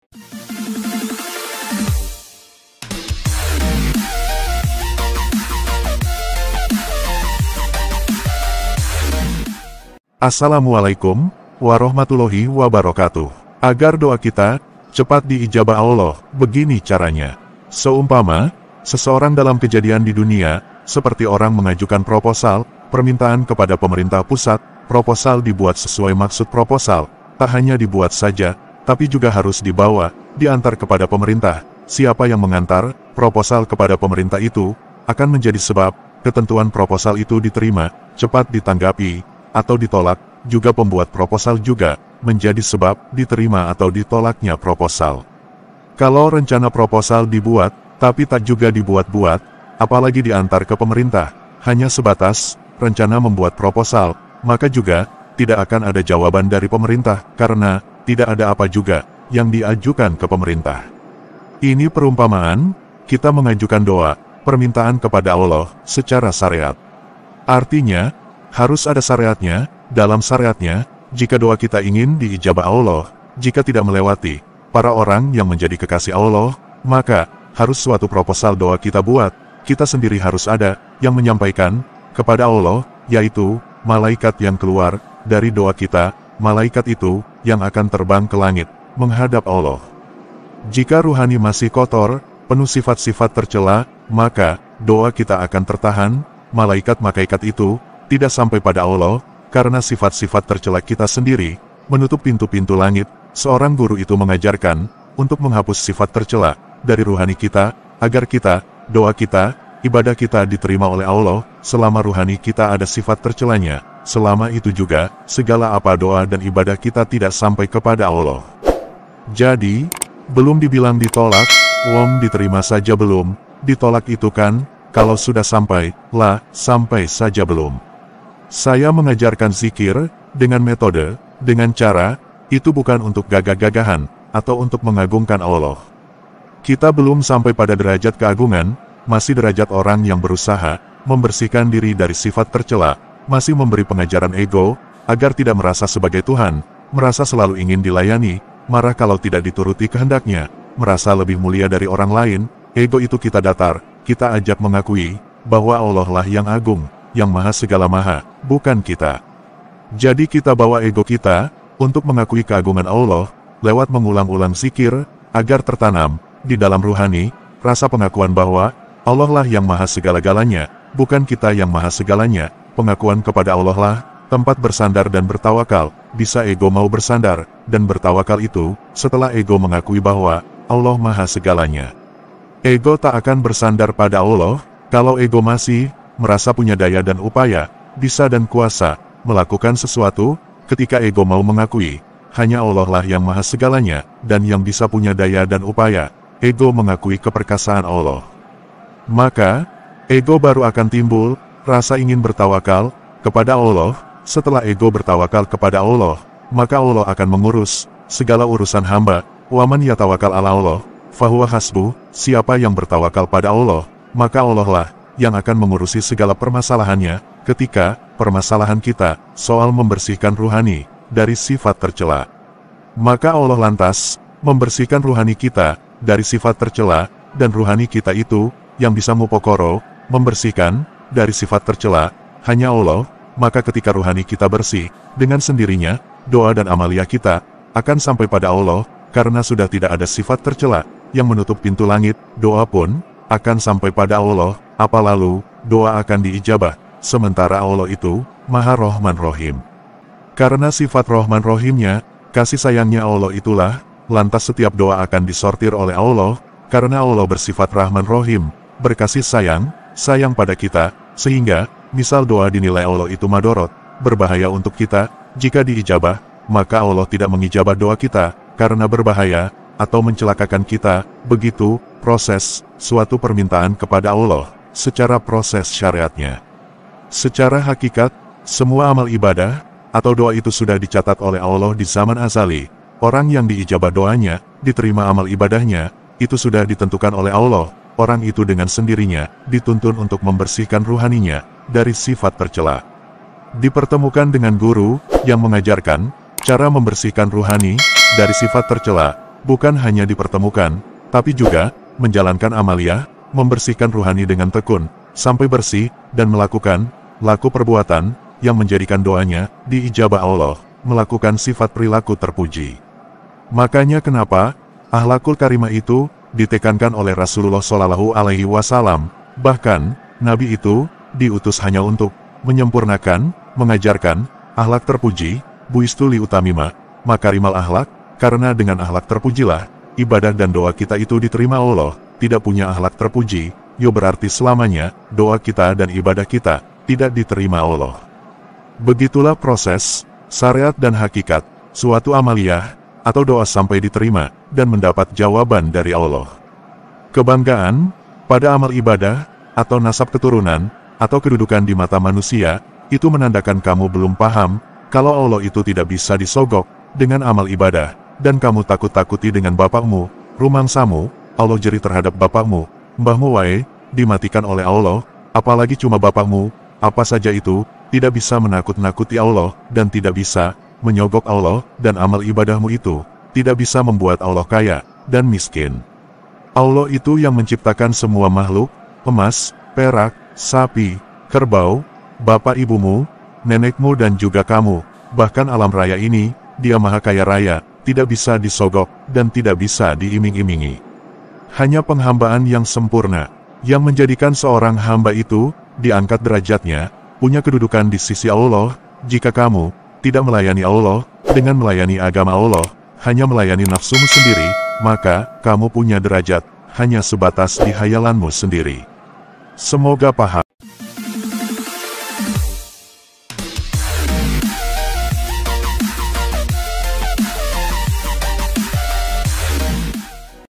Assalamualaikum warahmatullahi wabarakatuh. Agar doa kita cepat diijabah Allah, begini caranya. Seumpama seseorang dalam kejadian di dunia, seperti orang mengajukan proposal, permintaan kepada pemerintah pusat, proposal dibuat sesuai maksud proposal, tak hanya dibuat saja, tapi juga harus dibawa, diantar kepada pemerintah. Siapa yang mengantar proposal kepada pemerintah itu, akan menjadi sebab ketentuan proposal itu diterima, cepat ditanggapi, atau ditolak. Juga pembuat proposal juga menjadi sebab diterima atau ditolaknya proposal. Kalau rencana proposal dibuat, tapi tak juga dibuat-buat, apalagi diantar ke pemerintah, hanya sebatas rencana membuat proposal, maka juga tidak akan ada jawaban dari pemerintah, karena tidak ada apa juga yang diajukan ke pemerintah. Ini perumpamaan, kita mengajukan doa, permintaan kepada Allah secara syariat. Artinya, harus ada syariatnya. Dalam syariatnya, jika doa kita ingin diijabah Allah, jika tidak melewati para orang yang menjadi kekasih Allah, maka harus suatu proposal doa kita buat, kita sendiri harus ada yang menyampaikan kepada Allah, yaitu malaikat yang keluar dari doa kita, malaikat itu yang akan terbang ke langit, menghadap Allah. Jika ruhani masih kotor, penuh sifat-sifat tercela, maka doa kita akan tertahan, malaikat-malaikat itu tidak sampai pada Allah, karena sifat-sifat tercela kita sendiri, menutup pintu-pintu langit. Seorang guru itu mengajarkan, untuk menghapus sifat tercela dari ruhani kita, agar kita, doa kita, ibadah kita diterima oleh Allah, selama ruhani kita ada sifat tercelanya, selama itu juga, segala apa doa dan ibadah kita tidak sampai kepada Allah. Jadi, belum dibilang ditolak, wong diterima saja belum, ditolak itu kan, kalau sudah sampai, lah, sampai saja belum. Saya mengajarkan zikir, dengan metode, dengan cara, itu bukan untuk gagah-gagahan, atau untuk mengagungkan Allah. Kita belum sampai pada derajat keagungan, masih derajat orang yang berusaha, membersihkan diri dari sifat tercela, masih memberi pengajaran ego, agar tidak merasa sebagai Tuhan, merasa selalu ingin dilayani, marah kalau tidak dituruti kehendaknya, merasa lebih mulia dari orang lain, ego itu kita datar, kita ajak mengakui, bahwa Allah lah yang agung, yang maha segala maha, bukan kita. Jadi kita bawa ego kita, untuk mengakui keagungan Allah, lewat mengulang-ulang zikir, agar tertanam, di dalam ruhani, rasa pengakuan bahwa, Allah lah yang maha segala-galanya, bukan kita yang maha segalanya. Pengakuan kepada Allah lah, tempat bersandar dan bertawakal, bisa ego mau bersandar, dan bertawakal itu, setelah ego mengakui bahwa, Allah maha segalanya. Ego tak akan bersandar pada Allah, kalau ego masih merasa punya daya dan upaya, bisa dan kuasa, melakukan sesuatu, ketika ego mau mengakui, hanya Allah lah yang maha segalanya, dan yang bisa punya daya dan upaya, ego mengakui keperkasaan Allah. Maka, ego baru akan timbul, rasa ingin bertawakal, kepada Allah. Setelah ego bertawakal kepada Allah, maka Allah akan mengurus, segala urusan hamba. Waman yatawakal ala Allah, fahuwa hasbuh. Siapa yang bertawakal pada Allah, maka Allah lah yang akan mengurusi segala permasalahannya, ketika permasalahan kita soal membersihkan ruhani dari sifat tercela. Maka Allah lantas membersihkan ruhani kita dari sifat tercela, dan ruhani kita itu yang bisa mupokoro, membersihkan dari sifat tercela, hanya Allah. Maka ketika ruhani kita bersih, dengan sendirinya, doa dan amalia kita akan sampai pada Allah, karena sudah tidak ada sifat tercela yang menutup pintu langit, doa pun akan sampai pada Allah. Apa lalu, doa akan diijabah, sementara Allah itu, Maha Rohman Rohim. Karena sifat Rohman Rohimnya, kasih sayangnya Allah itulah, lantas setiap doa akan disortir oleh Allah, karena Allah bersifat Rahman Rohim, berkasih sayang, sayang pada kita, sehingga, misal doa dinilai Allah itu madorot, berbahaya untuk kita, jika diijabah, maka Allah tidak mengijabah doa kita, karena berbahaya, atau mencelakakan kita, begitu, proses, suatu permintaan kepada Allah, secara proses syariatnya. Secara hakikat, semua amal ibadah, atau doa itu sudah dicatat oleh Allah di zaman azali. Orang yang diijabah doanya, diterima amal ibadahnya, itu sudah ditentukan oleh Allah. Orang itu dengan sendirinya, dituntun untuk membersihkan ruhaninya, dari sifat tercela. Dipertemukan dengan guru, yang mengajarkan, cara membersihkan ruhani, dari sifat tercela, bukan hanya dipertemukan, tapi juga menjalankan amaliyah, membersihkan ruhani dengan tekun, sampai bersih, dan melakukan laku perbuatan yang menjadikan doanya diijabah Allah, melakukan sifat perilaku terpuji. Makanya kenapa akhlakul karimah itu ditekankan oleh Rasulullah Shallallahu Alaihi Wasallam. Bahkan Nabi itu diutus hanya untuk menyempurnakan, mengajarkan akhlak terpuji, buistuli utamima, makarimal akhlak, karena dengan akhlak terpujilah ibadah dan doa kita itu diterima Allah. Tidak punya akhlak terpuji, yo berarti selamanya doa kita dan ibadah kita tidak diterima Allah. Begitulah proses, syariat dan hakikat, suatu amaliyah, atau doa sampai diterima, dan mendapat jawaban dari Allah. Kebanggaan, pada amal ibadah, atau nasab keturunan, atau kedudukan di mata manusia, itu menandakan kamu belum paham, kalau Allah itu tidak bisa disogok, dengan amal ibadah, dan kamu takut-takuti dengan bapakmu, rumangsamu, Allah jeri terhadap bapakmu, mbahmu wae, dimatikan oleh Allah, apalagi cuma bapakmu, apa saja itu, tidak bisa menakut-nakuti Allah, dan tidak bisa menyogok Allah, dan amal ibadahmu itu tidak bisa membuat Allah kaya dan miskin. Allah itu yang menciptakan semua makhluk, emas, perak, sapi, kerbau, bapak ibumu, nenekmu dan juga kamu, bahkan alam raya ini, Dia maha kaya raya, tidak bisa disogok, dan tidak bisa diiming-imingi. Hanya penghambaan yang sempurna, yang menjadikan seorang hamba itu diangkat derajatnya, punya kedudukan di sisi Allah. Jika kamu tidak melayani Allah, dengan melayani agama Allah, hanya melayani nafsumu sendiri, maka kamu punya derajat hanya sebatas di hayalanmu sendiri. Semoga paham.